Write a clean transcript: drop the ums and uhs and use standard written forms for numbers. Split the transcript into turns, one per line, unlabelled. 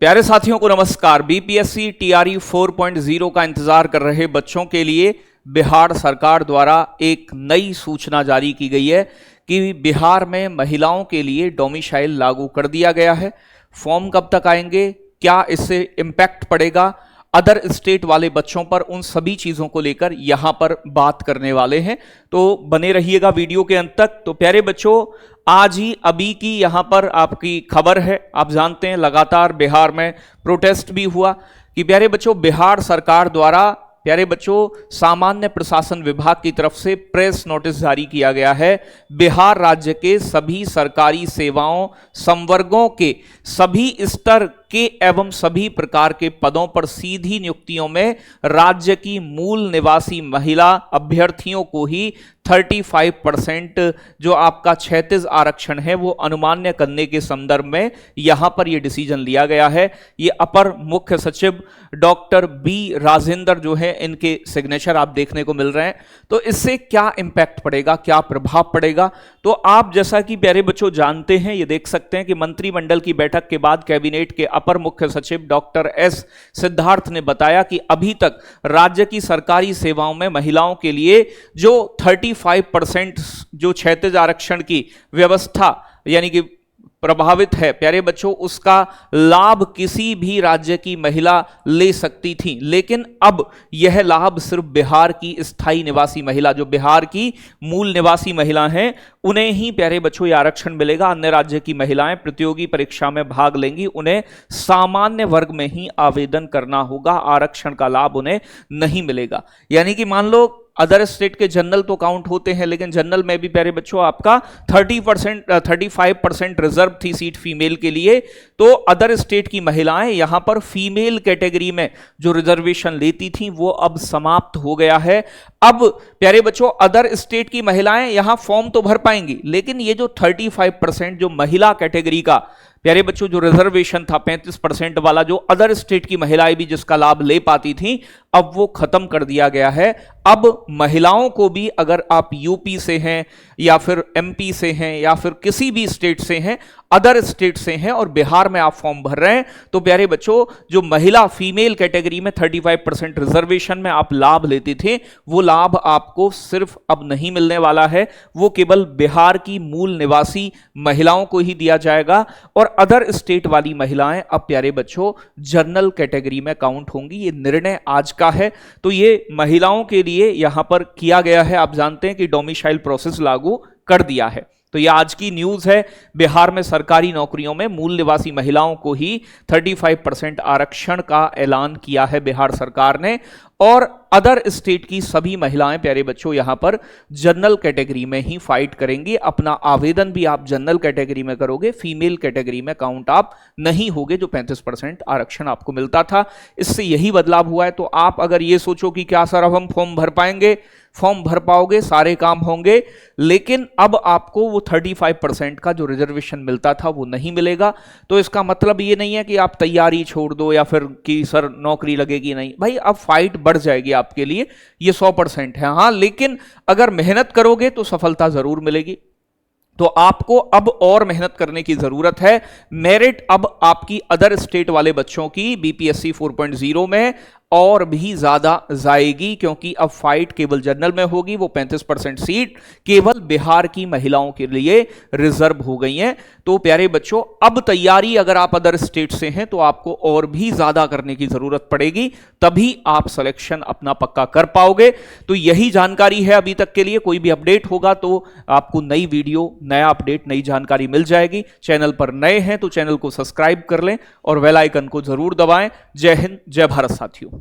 प्यारे साथियों को नमस्कार। बीपीएससी टीआरई 4.0 का इंतजार कर रहे बच्चों के लिए बिहार सरकार द्वारा एक नई सूचना जारी की गई है कि बिहार में महिलाओं के लिए डोमिसाइल लागू कर दिया गया है। फॉर्म कब तक आएंगे, क्या इससे इम्पैक्ट पड़ेगा अदर स्टेट वाले बच्चों पर, उन सभी चीजों को लेकर यहां पर बात करने वाले हैं। तो बने रहिएगा वीडियो के अंत तक। तो प्यारे बच्चों, आज ही अभी की यहां पर आपकी खबर है। आप जानते हैं लगातार बिहार में प्रोटेस्ट भी हुआ कि प्यारे बच्चों बिहार सरकार द्वारा प्यारे बच्चों सामान्य प्रशासन विभाग की तरफ से प्रेस नोटिस जारी किया गया है। बिहार राज्य के सभी सरकारी सेवाओं संवर्गों के सभी स्तर के एवं सभी प्रकार के पदों पर सीधी नियुक्तियों में राज्य की मूल निवासी महिला अभ्यर्थियों को ही 35% जो आपका 36 आरक्षण है वो अनुमान्य करने के संदर्भ में यहां पर यह डिसीजन लिया गया है। ये अपर मुख्य सचिव डॉक्टर बी राजेंद्र जो है, इनके सिग्नेचर आप देखने को मिल रहे हैं। तो इससे क्या इंपैक्ट पड़ेगा, क्या प्रभाव पड़ेगा, तो आप जैसा कि प्यारे बच्चों जानते हैं, ये देख सकते हैं कि मंत्रिमंडल की बैठक के बाद कैबिनेट के अपर मुख्य सचिव डॉक्टर एस सिद्धार्थ ने बताया कि अभी तक राज्य की सरकारी सेवाओं में महिलाओं के लिए जो 35% जो 36 आरक्षण की व्यवस्था यानी कि प्रभावित है प्यारे बच्चों, उसका लाभ किसी भी राज्य की महिला ले सकती थी। लेकिन अब यह लाभ सिर्फ बिहार की स्थायी निवासी महिला, जो बिहार की मूल निवासी महिला हैं, उन्हें ही प्यारे बच्चों यह आरक्षण मिलेगा। अन्य राज्य की महिलाएं प्रतियोगी परीक्षा में भाग लेंगी, उन्हें सामान्य वर्ग में ही आवेदन करना होगा, आरक्षण का लाभ उन्हें नहीं मिलेगा। यानी कि मान लो अदर स्टेट के जनरल तो काउंट होते हैं, लेकिन जनरल में भी प्यारे बच्चों आपका 35% रिजर्व थी सीट फीमेल के लिए। तो अदर स्टेट की महिलाएं यहां पर फीमेल कैटेगरी में जो रिजर्वेशन लेती थी वो अब समाप्त हो गया है। अब प्यारे बच्चों अदर स्टेट की महिलाएं यहां फॉर्म तो भर पाएंगी, लेकिन ये जो 35% जो महिला कैटेगरी का प्यारे बच्चों जो रिजर्वेशन था 35% वाला, जो अदर स्टेट की महिलाएं भी जिसका लाभ ले पाती थी, अब वो खत्म कर दिया गया है। अब महिलाओं को भी, अगर आप यूपी से हैं या फिर एमपी से हैं या फिर किसी भी स्टेट से हैं, अदर स्टेट से हैं और बिहार में आप फॉर्म भर रहे हैं, तो प्यारे बच्चों जो महिला फीमेल कैटेगरी में 35% रिजर्वेशन में आप लाभ लेते थे, वो लाभ आपको सिर्फ अब नहीं मिलने वाला है। वो केवल बिहार की मूल निवासी महिलाओं को ही दिया जाएगा और अदर स्टेट वाली महिलाएं अब प्यारे बच्चों जनरल कैटेगरी में काउंट होंगी। ये निर्णय आज का है। तो ये महिलाओं के लिए यहां पर किया गया है। आप जानते हैं कि डोमिसाइल प्रोसेस लागू कर दिया है। तो यह आज की न्यूज है। बिहार में सरकारी नौकरियों में मूल निवासी महिलाओं को ही 35% आरक्षण का ऐलान किया है बिहार सरकार ने, और अदर स्टेट की सभी महिलाएं प्यारे बच्चों यहां पर जनरल कैटेगरी में ही फाइट करेंगी। अपना आवेदन भी आप जनरल कैटेगरी में करोगे, फीमेल कैटेगरी में काउंट आप नहीं होगे, जो 35% आरक्षण आपको मिलता था। इससे यही बदलाव हुआ है। तो आप अगर ये सोचो कि क्या सर अब हम फॉर्म भर पाएंगे, फॉर्म भर पाओगे, सारे काम होंगे, लेकिन अब आपको वो 35% का जो रिजर्वेशन मिलता था वो नहीं मिलेगा। तो इसका मतलब ये नहीं है कि आप तैयारी छोड़ दो या फिर कि सर नौकरी लगेगी नहीं। भाई अब फाइट बढ़ जाएगी आपके लिए, ये 100% है। हाँ, लेकिन अगर मेहनत करोगे तो सफलता जरूर मिलेगी। तो आपको अब और मेहनत करने की जरूरत है। मेरिट अब आपकी अदर स्टेट वाले बच्चों की बीपीएससी 4.0 में और भी ज्यादा जाएगी, क्योंकि अब फाइट केवल जनरल में होगी। वो 35% सीट केवल बिहार की महिलाओं के लिए रिजर्व हो गई हैं। तो प्यारे बच्चों अब तैयारी अगर आप अदर स्टेट से हैं तो आपको और भी ज्यादा करने की जरूरत पड़ेगी, तभी आप सिलेक्शन अपना पक्का कर पाओगे। तो यही जानकारी है अभी तक के लिए। कोई भी अपडेट होगा तो आपको नई वीडियो, नया अपडेट, नई जानकारी मिल जाएगी। चैनल पर नए हैं तो चैनल को सब्सक्राइब कर लें और बेल आइकन को जरूर दबाएं। जय हिंद, जय भारत साथियों।